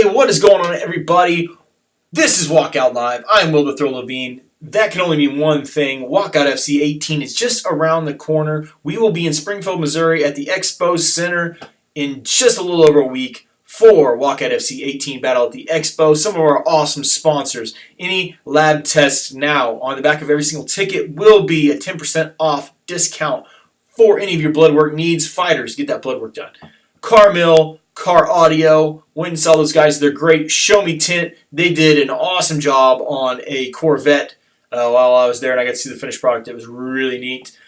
Hey, what is going on, everybody? This is Walkout Live. I'm Will the Thrill Levine. That can only mean one thing. Walkout FC 18 is just around the corner. We will be in Springfield, Missouri at the Expo Center in just a little over a week for Walkout FC 18 Battle at the Expo. Some of our awesome sponsors. Any lab test now on the back of every single ticket will be a 10% off discount for any of your blood work needs. Fighters, get that blood work done. Carmill, Car Audio, went and saw those guys. They're great. Show Me Tint, they did an awesome job on a Corvette while I was there, and I got to see the finished product. It was really neat.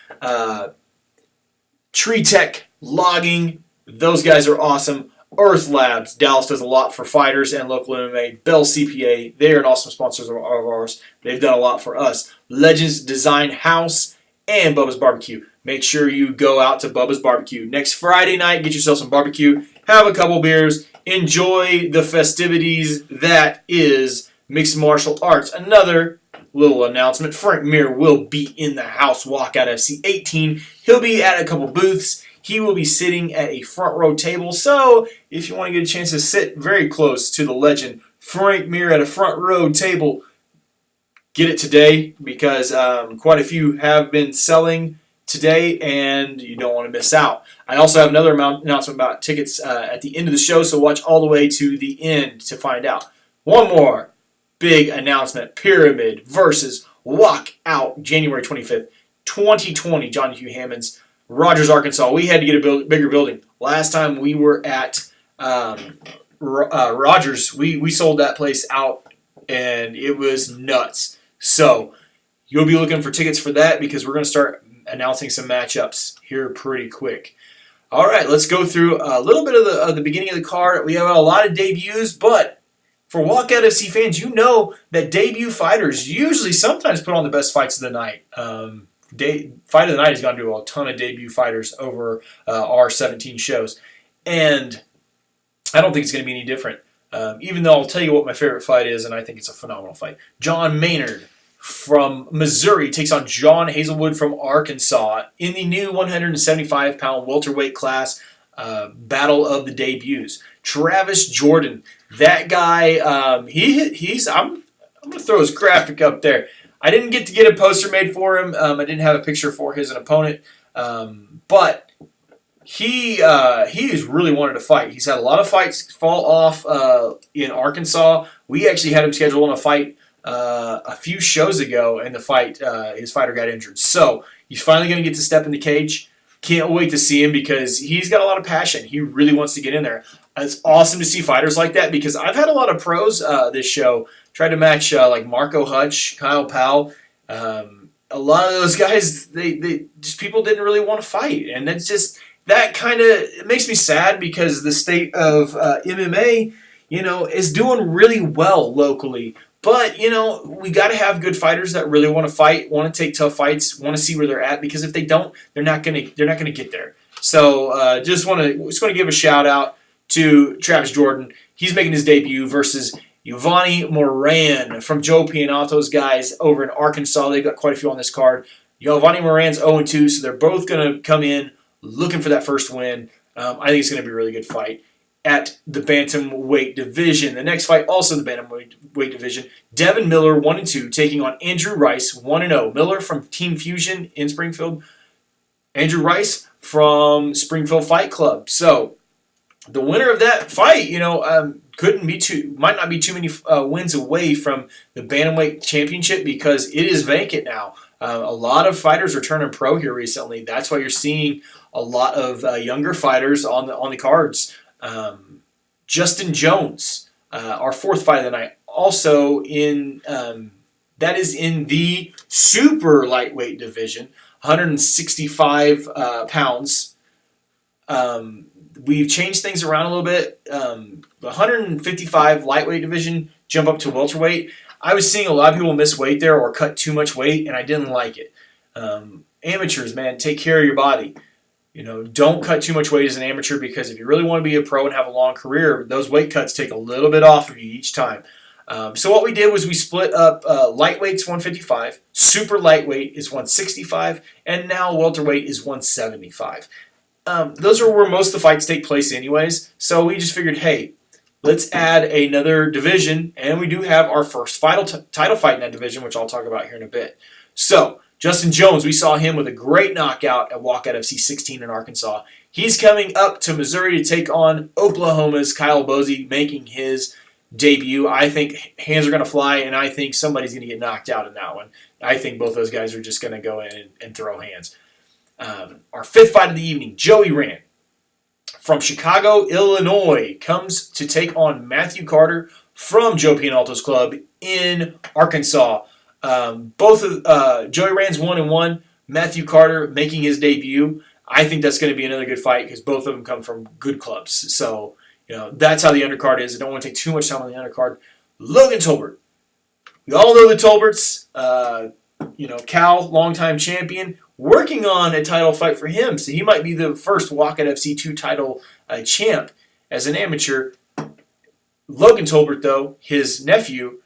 Tree Tech Logging, those guys are awesome. Earth Labs, Dallas does a lot for fighters and local MMA. Bell CPA, they are an awesome sponsor of ours. They've done a lot for us. Legends Design House and Bubba's Barbecue. Make sure you go out to Bubba's Barbecue next Friday night. Get yourself some barbecue. Have a couple beers. Enjoy the festivities that is Mixed Martial Arts. Another little announcement. Frank Mir will be in the house. Walkout FC 18. He'll be at a couple booths. He will be sitting at a front row table. So if you want to get a chance to sit very close to the legend Frank Mir at a front row table, get it today because quite a few have been selling today, and you don't want to miss out. I also have another announcement about tickets at the end of the show, so watch all the way to the end to find out. One more big announcement. Pyramid versus Walkout, January 25th, 2020, John Hugh Hammond's Rogers, Arkansas. We had to get a bigger building. Last time we were at Rogers, we sold that place out, and it was nuts. So you'll be looking for tickets for that because we're going to start announcing some matchups here pretty quick. All right, let's go through a little bit of the beginning of the card. We have a lot of debuts, but for Walkout FC fans, you know that debut fighters usually sometimes put on the best fights of the night. Fight of the Night has gone to a ton of debut fighters over our 17 shows, and I don't think it's going to be any different. Even though I'll tell you what my favorite fight is, and I think it's a phenomenal fight. John Maynard from Missouri takes on John Hazelwood from Arkansas in the new 175-pound welterweight class, battle of the debuts. Travis Jordan, that guy, I'm going to throw his graphic up there. I didn't get to get a poster made for him. I didn't have a picture for his opponent, but he has really wanted to fight. He's had a lot of fights fall off in Arkansas. We actually had him scheduled on a fight a few shows ago, and his fighter got injured. So he's finally going to get to step in the cage. Can't wait to see him because he's got a lot of passion. He really wants to get in there. It's awesome to see fighters like that because I've had a lot of pros this show tried to match like Marco Hutch, Kyle Powell. A lot of those guys, they just people didn't really want to fight, and that's just that kind of it makes me sad because the state of MMA, is doing really well locally. But, we got to have good fighters that really want to fight, want to take tough fights, want to see where they're at, because if they don't, they're not going to get there. So, just want to give a shout out to Travis Jordan. He's making his debut versus Giovanni Moran from Joe Pianato's guys over in Arkansas. They've got quite a few on this card. Giovanni Moran's 0-2, so they're both going to come in looking for that first win. I think it's going to be a really good fight. At the bantamweight division. The next fight, also the bantamweight division. Devin Miller, 1-2, taking on Andrew Rice, 1-0. Miller from Team Fusion in Springfield. Andrew Rice from Springfield Fight Club. So, the winner of that fight, might not be too many wins away from the bantamweight championship because it is vacant now. A lot of fighters are turning pro here recently. That's why you're seeing a lot of younger fighters on the cards. Justin Jones, our fourth fight of the night, also that is in the super lightweight division, 165 pounds. We've changed things around a little bit. The 155 lightweight division jump up to welterweight. I was seeing a lot of people miss weight there or cut too much weight, and I didn't like it. Amateurs, man, take care of your body. Don't cut too much weight as an amateur because if you really want to be a pro and have a long career, those weight cuts take a little bit off of you each time. So what we did was we split up lightweight's 155, super lightweight is 165, and now welterweight is 175. Those are where most of the fights take place anyways, so we just figured, hey, let's add another division, and we do have our first title fight in that division, which I'll talk about here in a bit. So, Justin Jones, we saw him with a great knockout at Walkout FC 16 in Arkansas. He's coming up to Missouri to take on Oklahoma's Kyle Bosey, making his debut. I think hands are going to fly, and I think somebody's going to get knocked out in that one. I think both those guys are just going to go in and throw hands. Our fifth fight of the evening, Joey Rand from Chicago, Illinois, comes to take on Matthew Carter from Joe Pianalto's club in Arkansas. Both of Joey Rand's 1-1. Matthew Carter making his debut. I think that's going to be another good fight because both of them come from good clubs. So, that's how the undercard is. I don't want to take too much time on the undercard. Logan Tolbert. We all know the Tolberts. Cal, longtime champion, working on a title fight for him. So he might be the first Walkout FC 2 title champ as an amateur. Logan Tolbert, though, his nephew,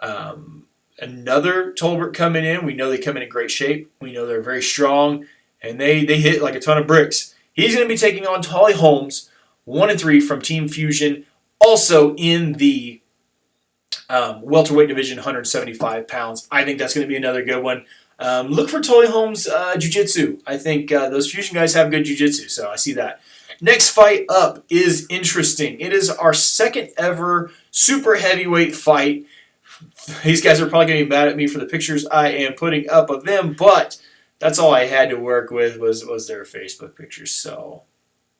another Tolbert coming in. We know they come in great shape. We know they're very strong, and they hit like a ton of bricks. He's going to be taking on Holly Holmes, 1-3 from Team Fusion, also in the welterweight division, 175 pounds. I think that's going to be another good one. Look for Tolly Holmes' jiu-jitsu. I think those Fusion guys have good jiu-jitsu, so I see that. Next fight up is interesting. It is our second ever super heavyweight fight. These guys are probably going to be mad at me for the pictures I am putting up of them, but that's all I had to work with was their Facebook pictures. So,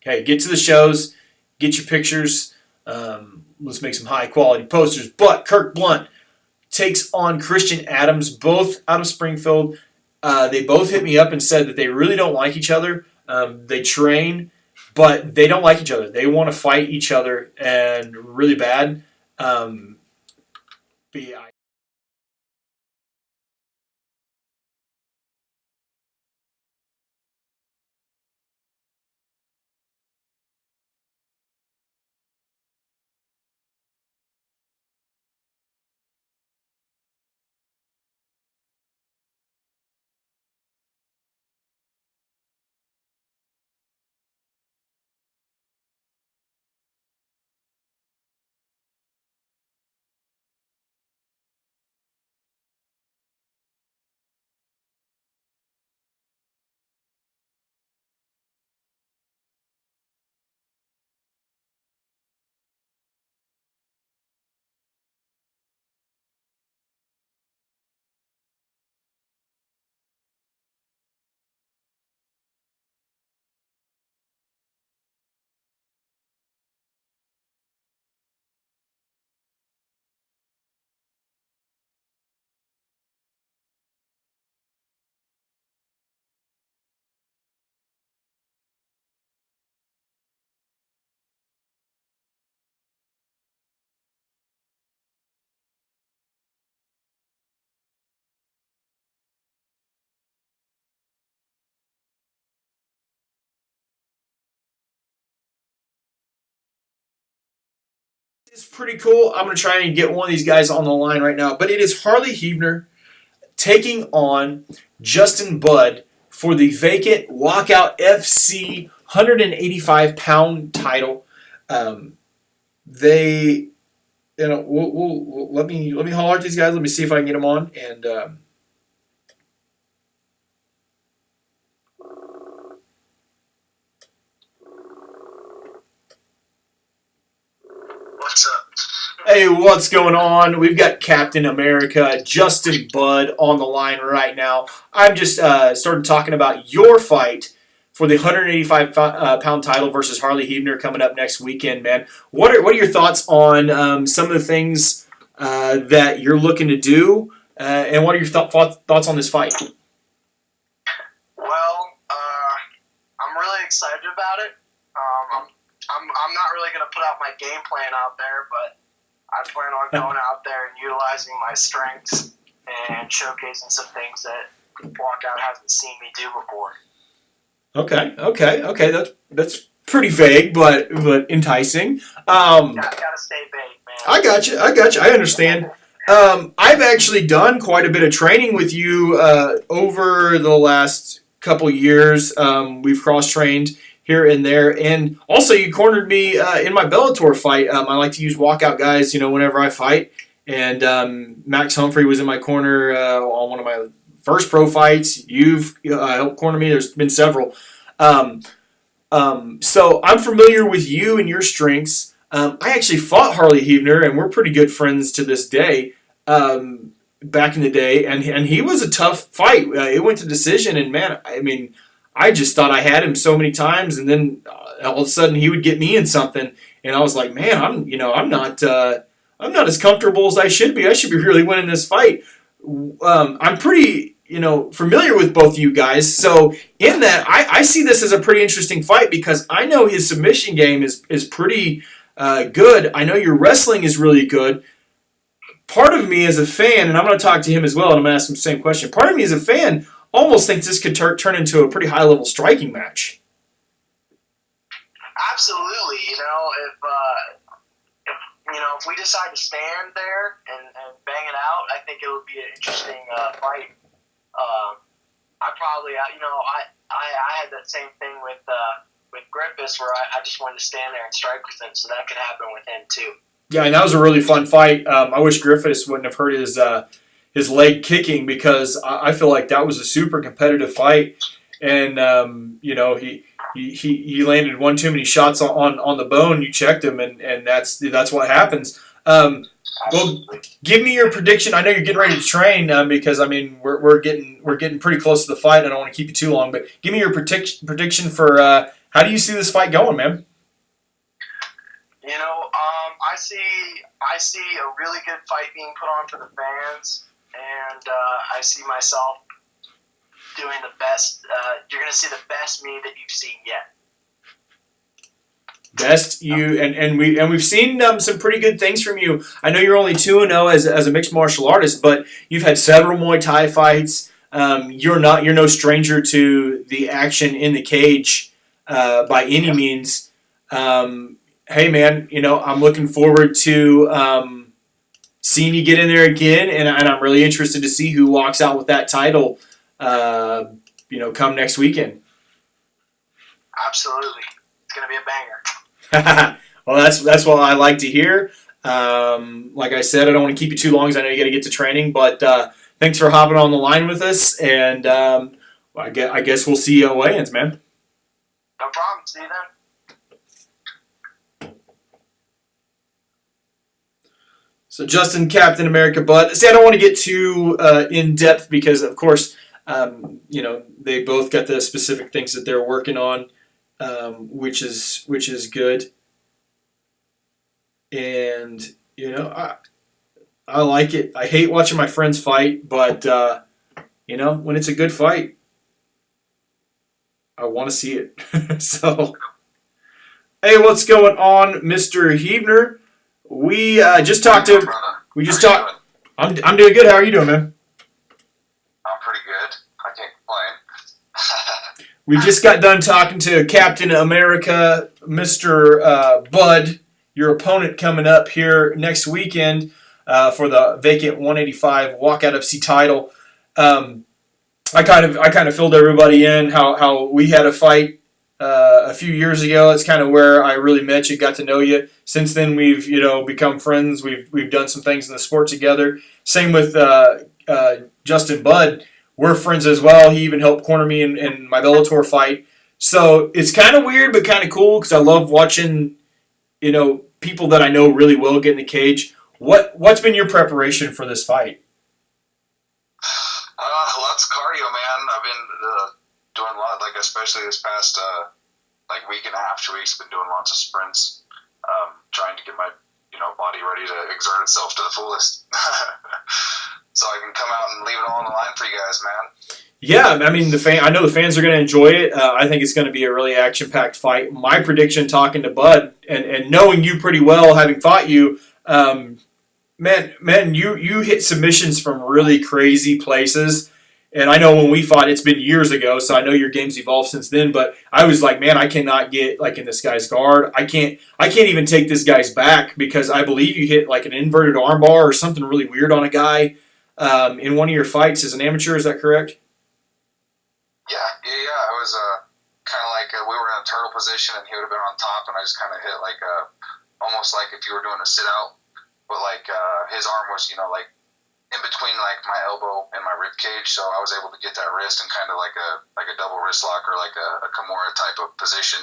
okay, get to the shows, get your pictures. Let's make some high-quality posters. But Kirk Blunt takes on Christian Adams, both out of Springfield. They both hit me up and said that they really don't like each other. They train, but they don't like each other. They want to fight each other and really bad. It's pretty cool. I'm going to try and get one of these guys on the line right now. But it is Harley Heavner taking on Justin Budd for the vacant Walkout FC 185-pound title. Let me holler at these guys. Let me see if I can get them on. And what's up? Hey, what's going on? We've got Captain America, Justin Budd, on the line right now. I'm just started talking about your fight for the 185-pound title versus Harley Heavner coming up next weekend, man. What are your thoughts on some of the things that you're looking to do, and what are your thoughts on this fight? Well, I'm really excited about it. I'm not really going to put out my game plan out there, but I plan on going out there and utilizing my strengths and showcasing some things that Walkout hasn't seen me do before. Okay. That's pretty vague, but enticing. Gotta stay vague, man. I got you. I understand. I've actually done quite a bit of training with you over the last couple years. We've cross-trained here and there. And also, you cornered me in my Bellator fight. I like to use walkout guys, whenever I fight. And Max Humphrey was in my corner on one of my first pro fights. You've helped corner me. There's been several. So I'm familiar with you and your strengths. I actually fought Harley Heavner, and we're pretty good friends to this day. Back in the day, and he was a tough fight. It went to decision, and man, I mean, I just thought I had him so many times, and then all of a sudden he would get me in something, and I was like, man, I'm not as comfortable as I should be. I should be really winning this fight. I'm pretty familiar with both you guys, so in that I see this as a pretty interesting fight because I know his submission game is pretty good. I know your wrestling is really good. Part of me as a fan, and I'm going to talk to him as well, and I'm going to ask him the same question. Part of me as a fan almost thinks this could turn into a pretty high-level striking match. Absolutely. If we decide to stand there and bang it out, I think it would be an interesting fight. I had that same thing with Griffiths where I just wanted to stand there and strike with him, so that could happen with him too. Yeah, and that was a really fun fight. I wish Griffiths wouldn't have hurt his leg kicking because I feel like that was a super competitive fight. And he landed one too many shots on the bone. You checked him, and that's what happens. Well, give me your prediction. I know you're getting ready to train because I mean we're getting pretty close to the fight. I don't want to keep you too long, but give me your prediction for how do you see this fight going, man? I see a really good fight being put on for the fans, and I see myself doing the best. You're going to see the best me that you've seen yet. Best you and we've seen some pretty good things from you. I know you're only 2-0 as a mixed martial artist, but you've had several Muay Thai fights. You're no stranger to the action in the cage by any means. Hey man, I'm looking forward to seeing you get in there again, and I'm really interested to see who walks out with that title. Come next weekend. Absolutely, it's gonna be a banger. Well, that's what I like to hear. Like I said, I don't want to keep you too long because I know you got to get to training. But thanks for hopping on the line with us, and I guess we'll see you at weigh-ins, man. No problem. See you then. So Justin, Captain America, Bud. See, I don't want to get too in depth because, of course, they both got the specific things that they're working on, which is good. And I like it. I hate watching my friends fight, but when it's a good fight, I want to see it. So, hey, what's going on, Mr. Heavner? We just talked. I'm doing good. How are you doing, man? I'm pretty good. I can't complain. We just got done talking to Captain America, Mr. Bud, your opponent coming up here next weekend for the vacant 185 Walkout FC title. I kind of filled everybody in how we had a fight a few years ago. That's kind of where I really met you, got to know you. Since then, we've become friends. We've done some things in the sport together. Same with Justin Budd. We're friends as well. He even helped corner me in my Bellator fight. So it's kind of weird, but kind of cool because I love watching people that I know really well get in the cage. What's been your preparation for this fight? Lots of cardio, man. I've been doing a lot, especially this past week and a half, 2 weeks. Been doing lots of sprints, trying to get my body ready to exert itself to the fullest, so I can come out and leave it all on the line for you guys, man. Yeah, I mean I know the fans are going to enjoy it. I think it's going to be a really action-packed fight. My prediction, talking to Bud and knowing you pretty well, having fought you, man, you hit submissions from really crazy places. And I know when we fought, it's been years ago, so I know your game's evolved since then. But I was like, man, I cannot get in this guy's guard. I can't even take this guy's back because I believe you hit an inverted armbar or something really weird on a guy in one of your fights as an amateur. Is that correct? Yeah. I was kind of we were in a turtle position, and he would have been on top, and I just kind of hit like almost like if you were doing a sit out, but like his arm was, like in between like my elbow and my rib cage, so I was able to get that wrist and kind of like a double wrist lock or like a Kimura type of position,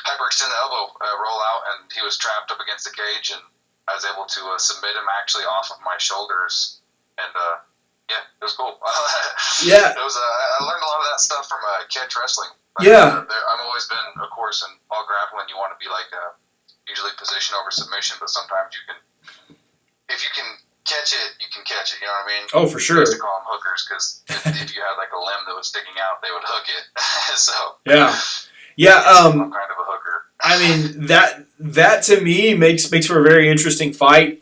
hyperextend the elbow, roll out, and he was trapped up against the cage, and I was able to submit him actually off of my shoulders, and yeah, it was cool. Yeah, it was. I learned a lot of that stuff from catch wrestling. I've always been, of course, in all grappling, you want to be like usually position over submission, but sometimes you can, if you can catch it, you can catch it. You know what I mean? Oh, for sure. I used to call them hookers because if you had like a limb that was sticking out, they would hook it. So I'm kind of a hooker. I mean that to me makes for a very interesting fight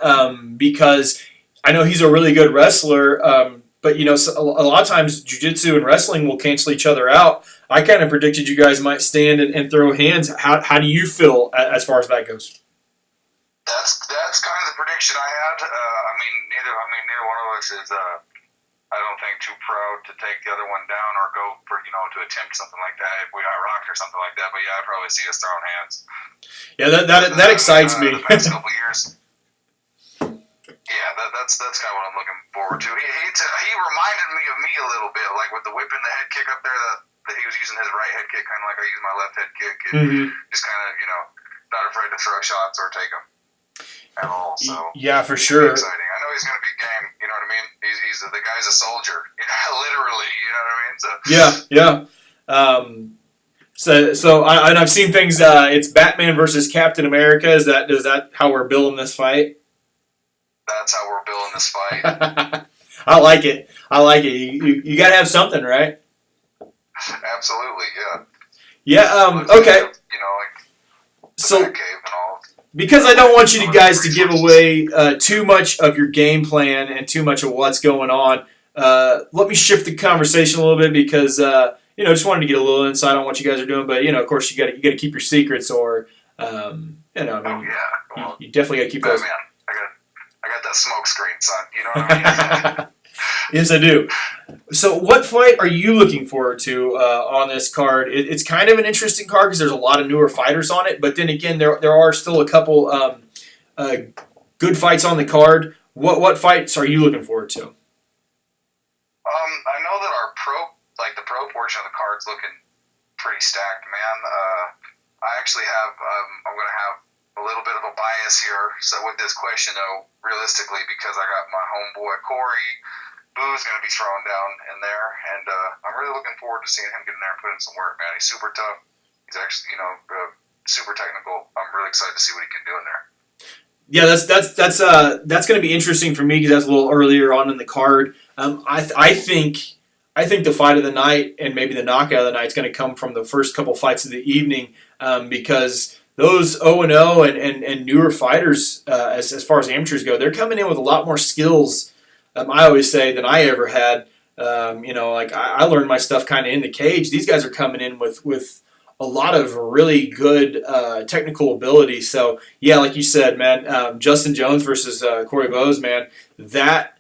because I know he's a really good wrestler, but a lot of times jiu-jitsu and wrestling will cancel each other out. I kind of predicted you guys might stand and throw hands. How do you feel as far as that goes? That's kind of the prediction I had. Neither one of us is. I don't think too proud to take the other one down or go for to attempt something like that if we got rocked or something like that. But yeah, I'd probably see us throwing hands. Yeah, that excites me. The next couple of years. Yeah, that's kind of what I'm looking forward to. He reminded me of me a little bit, like with the whipping the head kick up there. That he was using his right head kick, kind of like I use my left head kick. And just kind of not afraid to throw shots or take them at all. So yeah, for sure. Exciting. I know he's going to be game. You know what I mean? He's the guy's a soldier. Literally. You know what I mean? So yeah. And I've seen things. It's Batman versus Captain America. Is that how we're billing this fight? That's how we're billing this fight. I like it. You got to have something, right? Absolutely. Yeah. Yeah. Okay. So. Because I don't want you guys to give away too much of your game plan and too much of what's going on, let me shift the conversation a little bit because just wanted to get a little insight on what you guys are doing. But of course, you got to keep your secrets, or you definitely got to keep those. Man, I got that smoke screen, son. You know what I mean? Yes, I do. So what fight are you looking forward to on this card? It's kind of an interesting card because there's a lot of newer fighters on it, but then again, there are still a couple good fights on the card. What fights are you looking forward to? I know that the pro portion of the card's looking pretty stacked, man. I actually have, I'm going to have a little bit of a bias here with this question, though, realistically, because I got my homeboy Corey Boo's going to be thrown down in there, and I'm really looking forward to seeing him get in there and put in some work, man. He's super tough. He's actually, super technical. I'm really excited to see what he can do in there. Yeah, that's going to be interesting for me because that's a little earlier on in the card. I think the fight of the night and maybe the knockout of the night is going to come from the first couple fights of the evening because those 0-0 and newer fighters, as far as amateurs go, they're coming in with a lot more skills. I always say than I ever had. I learned my stuff kind of in the cage. These guys are coming in with a lot of really good technical ability. So yeah, like you said, man, Justin Jones versus Corey Bowes, man, that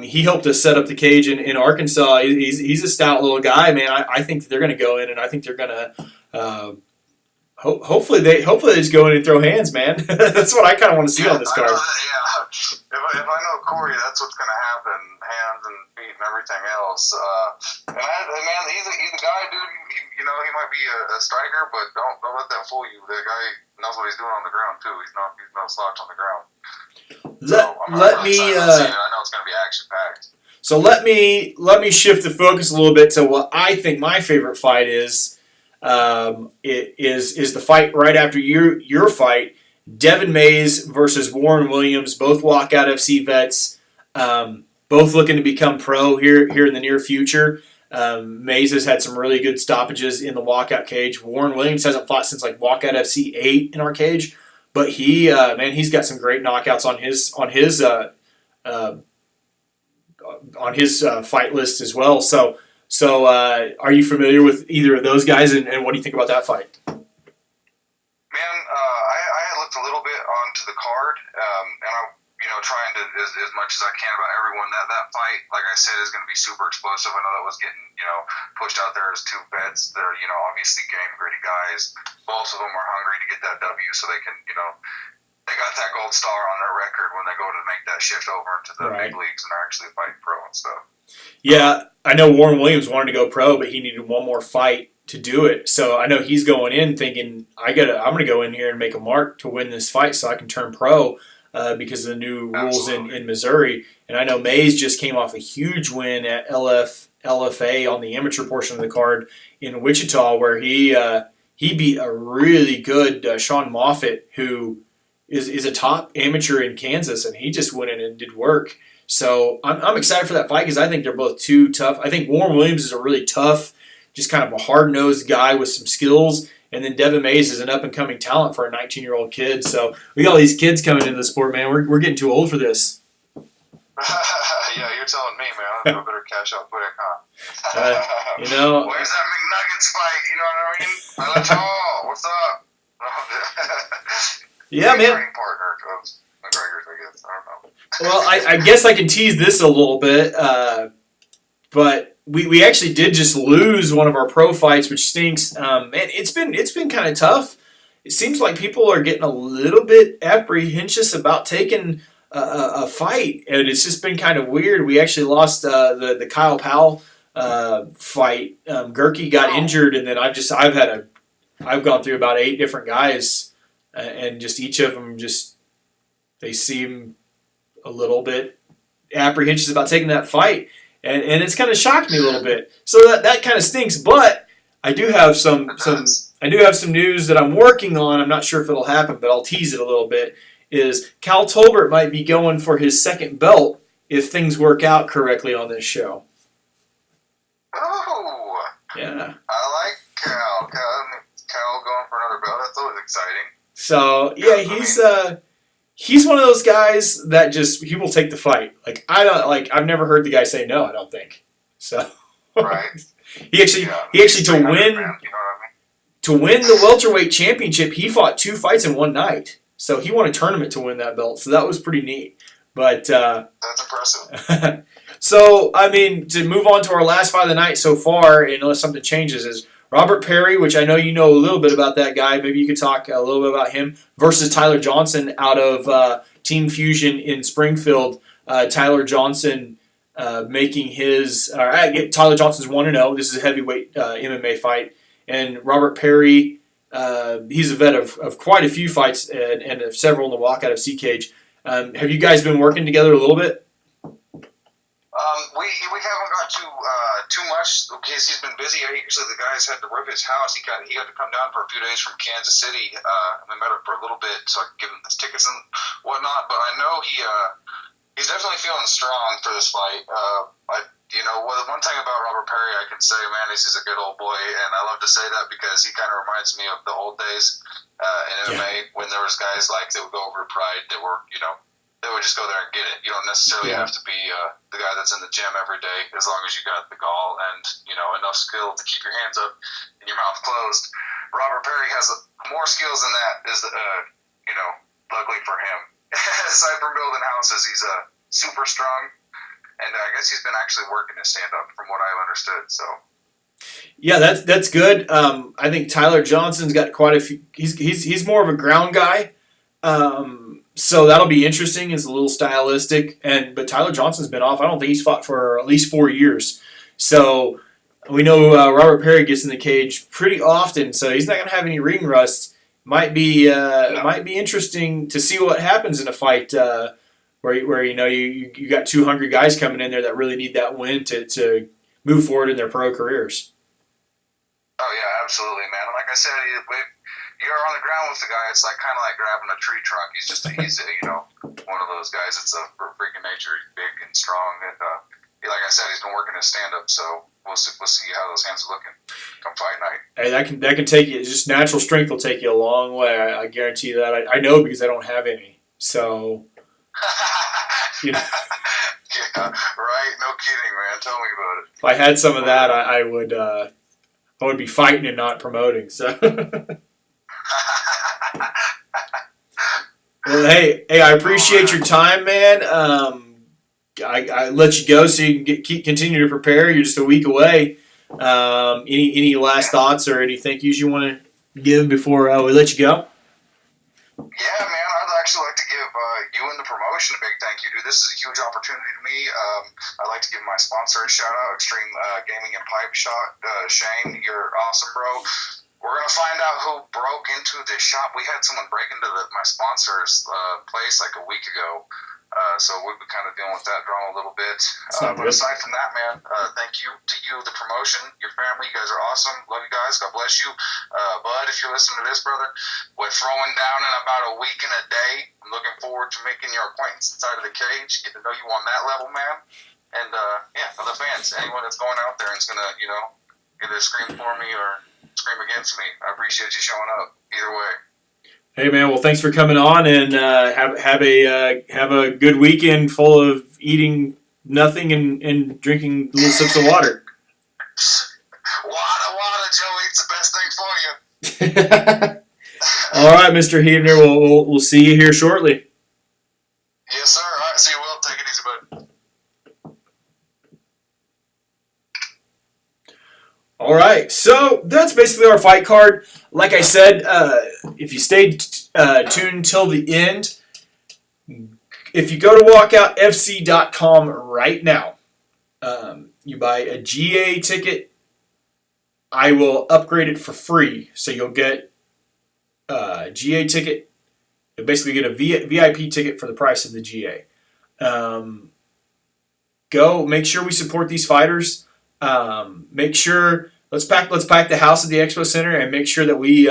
he helped us set up the cage in Arkansas. He's a stout little guy, man. I think that they're going to go in, and I think they're going to. Hopefully they just go in and throw hands, man. That's what I kind of want to see on this card. If I know Corey, that's what's going to happen. Hands and feet and everything else. Man, he's a guy, dude. He might be a striker, but don't let that fool you. The guy knows what he's doing on the ground too. He's no slouch on the ground. I know it's going to be action packed. So let me shift the focus a little bit to what I think my favorite fight is. It is the fight right after your fight, Devin Mays versus Warren Williams, both Walkout FC vets, both looking to become pro here in the near future. Mays has had some really good stoppages in the walkout cage. Warren Williams hasn't fought since like Walkout FC 8 in our cage, but he's got some great knockouts on his fight list as well. So are you familiar with either of those guys, and what do you think about that fight? Man, I had looked a little bit onto the card, and trying to as much as I can about everyone. That fight, like I said, is going to be super explosive. I know that was getting pushed out there as two vets. They're obviously game gritty guys. Both of them are hungry to get that W, so they can they got that gold star on their record when they go to make that shift over into the Right. big leagues and they're actually fighting pro and stuff. Yeah, I know Warren Williams wanted to go pro, but he needed one more fight to do it. So I know he's going in thinking, I'm going to go in here and make a mark to win this fight so I can turn pro because of the new rules in Missouri. And I know Mays just came off a huge win at LFA on the amateur portion of the card in Wichita, where he beat a really good Sean Moffitt, who is a top amateur in Kansas, and he just went in and did work. So I'm excited for that fight because I think they're both too tough. I think Warren Williams is a really tough, just kind of a hard-nosed guy with some skills, and then Devin Mays is an up-and-coming talent for a 19-year-old kid. So we got all these kids coming into the sport, man. We're getting too old for this. Yeah, you're telling me, man. I better cash out quick, huh? Where's that McNuggets fight? You know what I mean? I let y'all. What's up? Yeah, man. Training partner of McGregor's, I guess. I don't know. Well, I guess I can tease this a little bit, but we actually did just lose one of our pro fights, which stinks. Man, it's been kind of tough. It seems like people are getting a little bit apprehensive about taking a fight, and it's just been kind of weird. We actually lost the Kyle Powell fight. Gerke got injured, and then I've gone through about 8 different guys, and just each of them they seem a little bit apprehensive about taking that fight, and it's kind of shocked me a little bit. So that kind of stinks. But I do have some news that I'm working on. I'm not sure if it'll happen, but I'll tease it a little bit. Is Cal Tolbert might be going for his second belt if things work out correctly on this show. Oh, yeah. I like Cal. Cal going for another belt. That's always exciting. So yeah, he's one of those guys that he will take the fight. I've never heard the guy say no. I don't think so. Right. he actually to win man, you know what I mean? to win the welterweight championship, he fought 2 fights in one night. So he won a tournament to win that belt. So that was pretty neat. But that's impressive. So I mean, to move on to our last fight of the night so far, unless something changes, is Robert Perry, which I know you know a little bit about that guy. Maybe you could talk a little bit about him, versus Tyler Johnson out of Team Fusion in Springfield. Tyler Johnson making his Tyler Johnson's 1-0. This is a heavyweight MMA fight, and Robert Perry, he's a vet of quite a few fights and several in the Walkout FC cage. Have you guys been working together a little bit? We haven't got too much because he's been busy. Usually the guys had to rip his house. He had to come down for a few days from Kansas City. And we met up for a little bit so I could give him his tickets and whatnot. But I know he's definitely feeling strong for this fight. One thing about Robert Perry I can say, man, he's a good old boy, and I love to say that because he kind of reminds me of the old days in MMA when there was guys that would go over to Pride that were, they would just go there and get it. You don't necessarily have to be the guy that's in the gym every day, as long as you got the gall and enough skill to keep your hands up and your mouth closed. Robert Perry has more skills than that. Luckily for him, aside from building houses, he's super strong, and I guess he's been actually working his stand up, from what I've understood. So. Yeah, that's good. I think Tyler Johnson's got quite a few. He's more of a ground guy. So that'll be interesting. It's a little stylistic, but Tyler Johnson's been off. I don't think he's fought for at least 4 years. So we know Robert Perry gets in the cage pretty often, so he's not going to have any ring rust. Might be interesting to see what happens in a fight where you got 2 hungry guys coming in there that really need that win to move forward in their pro careers. Oh yeah, absolutely, man. Like I said, you're on the ground with the guy, it's kind of like grabbing a tree trunk. He's one of those guys that's a freaking nature. He's big and strong, and like I said, he's been working his stand up. So we'll see how those hands are looking come fight night. Hey, that can take you. Just natural strength will take you a long way. I guarantee you that. I know because I don't have any. So Yeah, right. No kidding, man. Tell me about it. If I had some of that, I would be fighting and not promoting. So. Well, hey, I appreciate your time, man. I let you go so you can continue to prepare. You're just a week away. Any last thoughts or any thank yous you want to give before we let you go? Yeah, man, I'd actually like to give you and the promotion a big thank you, dude. This is a huge opportunity to me. I'd like to give my sponsor a shout out, Extreme Gaming and Pipe Shot. Shane, you're awesome, bro. We're going to find out who broke into the shop. We had someone break into my sponsor's place like a week ago. So we've been kind of dealing with that drama a little bit. But aside from that, man, thank you to you, the promotion, your family. You guys are awesome. Love you guys. God bless you. Bud, if you're listening to this, brother, we're throwing down in about a week and a day. I'm looking forward to making your acquaintance inside of the cage, get to know you on that level, man. And, yeah, for the fans, anyone that's going out there and is going to, either scream for me or scream against me, I appreciate you showing up either way. Hey man, well thanks for coming on and have a good weekend full of eating nothing and drinking little sips of water. Water, Joey, it's the best thing for you. All right, Mr. Heavner, we'll see you here shortly. Yes, sir. All right, see you, Will. Take it easy, bud. All right, so that's basically our fight card. Like I said, if you stayed tuned till the end, if you go to walkoutfc.com right now, you buy a GA ticket, I will upgrade it for free. So you'll get a GA ticket. You'll basically get a VIP ticket for the price of the GA. Go, make sure we support these fighters. Make sure let's pack the house at the Expo Center and make sure that we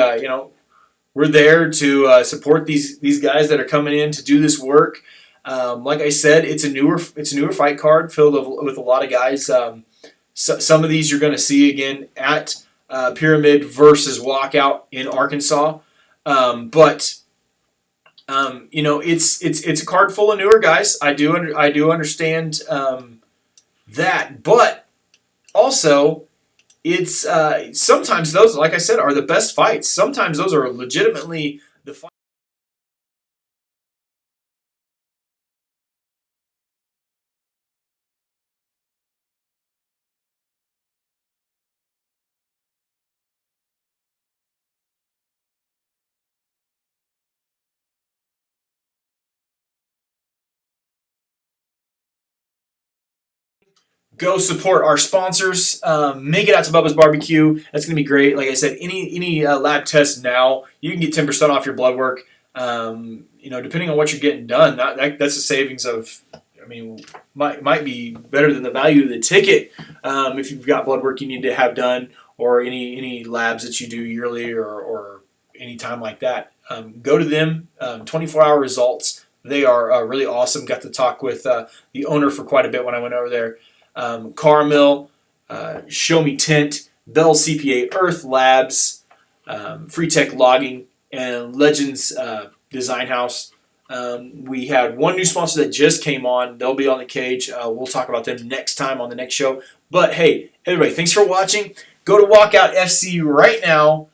we're there to support these guys that are coming in to do this work. Like I said, it's a newer fight card filled with a lot of guys. Some of these you're going to see again at Pyramid versus Walkout in Arkansas, but it's a card full of newer guys. I do understand that, but also, it's sometimes those, like I said, are the best fights. Sometimes those are legitimately the fights. Go support our sponsors. Make it out to Bubba's Barbecue. That's going to be great. Like I said, any lab test now, you can get 10% off your blood work. Depending on what you're getting done, that's a savings of, might be better than the value of the ticket if you've got blood work you need to have done or any labs that you do yearly or any time like that. Go to them. 24-hour results. They are really awesome. Got to talk with the owner for quite a bit when I went over there. Carmill, Show Me Tint, Bell CPA Earth Labs, Free Tech Logging, and Legends Design House. We had one new sponsor that just came on. They'll be on the cage. We'll talk about them next time on the next show. But hey, everybody, thanks for watching. Go to Walkout FC right now.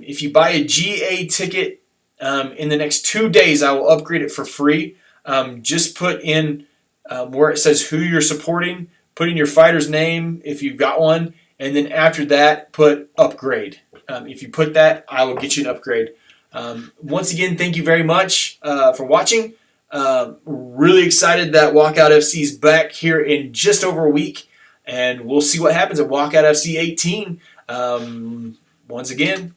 If you buy a GA ticket in the next 2 days, I will upgrade it for free. Just put in where it says who you're supporting. Put in your fighter's name if you've got one, and then after that, put upgrade. If you put that, I will get you an upgrade. Once again, thank you very much for watching. Really excited that Walkout FC is back here in just over a week, and we'll see what happens at Walkout FC 18. Once again,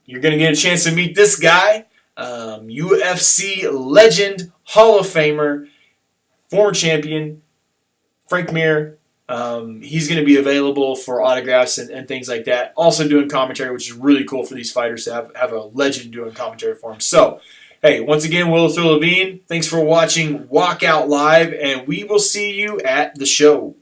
you're going to get a chance to meet this guy, UFC legend, Hall of Famer, former champion, Frank Mir. He's going to be available for autographs and things like that. Also doing commentary, which is really cool for these fighters to have a legend doing commentary for them. So, hey, once again, Will Thrill Levine, thanks for watching Walkout Live, and we will see you at the show.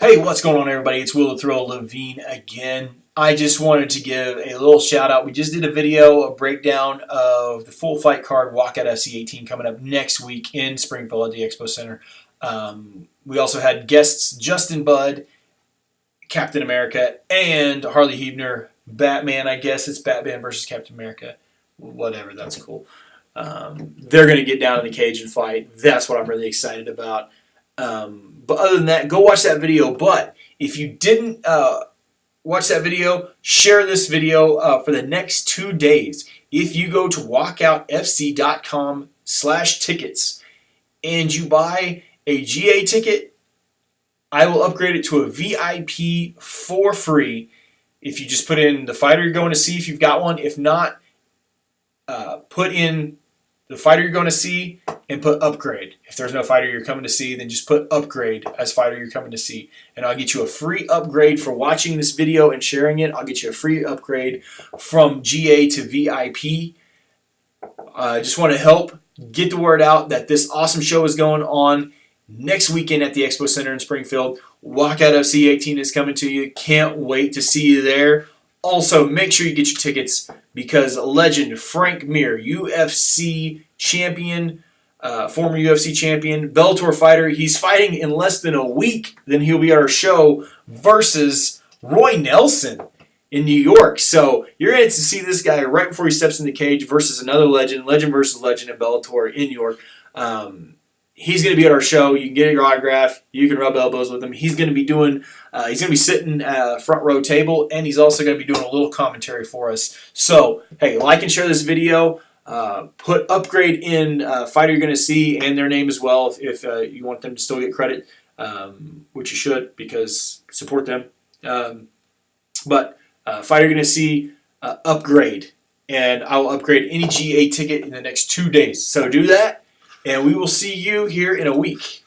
Hey, what's going on, everybody? It's Will Thrill Levine again. I just wanted to give a little shout out. We just did a breakdown of the full fight card Walkout FC 18 coming up next week in Springfield at the Expo Center. We also had guests Justin Budd, Captain America, and Harley Heavner, Batman. I guess it's Batman versus Captain America. Whatever, that's cool. They're going to get down in the cage and fight. That's what I'm really excited about. But other than that, go watch that video. But if you didn't watch that video, share this video for the next 2 days. If you go to walkoutfc.com/tickets and you buy a GA ticket, I will upgrade it to a VIP for free. If you just put in the fighter you're going to see, if you've got one. If not, put in the fighter you're going to see and put upgrade. If there's no fighter you're coming to see, then just put upgrade as fighter you're coming to see. And I'll get you a free upgrade for watching this video and sharing it. I'll get you a free upgrade from GA to VIP. I just want to help get the word out that this awesome show is going on next weekend at the Expo Center in Springfield. Walkout FC 18 is coming to you. Can't wait to see you there. Also, make sure you get your tickets because legend Frank Mir, UFC champion, former UFC champion, Bellator fighter, he's fighting in less than a week. Then he'll be at our show versus Roy Nelson in New York. So you're going to see this guy right before he steps in the cage versus another legend, legend versus legend in Bellator in New York. He's going to be at our show. You can get your autograph. You can rub elbows with him. He's going to be doing. He's going to be sitting at a front row table, and he's also going to be doing a little commentary for us. So, hey, like and share this video. Put upgrade in fighter you're going to see and their name as well if you want them to still get credit, which you should because support them. But fighter you're going to see upgrade, and I will upgrade any GA ticket in the next 2 days. So do that. And we will see you here in a week.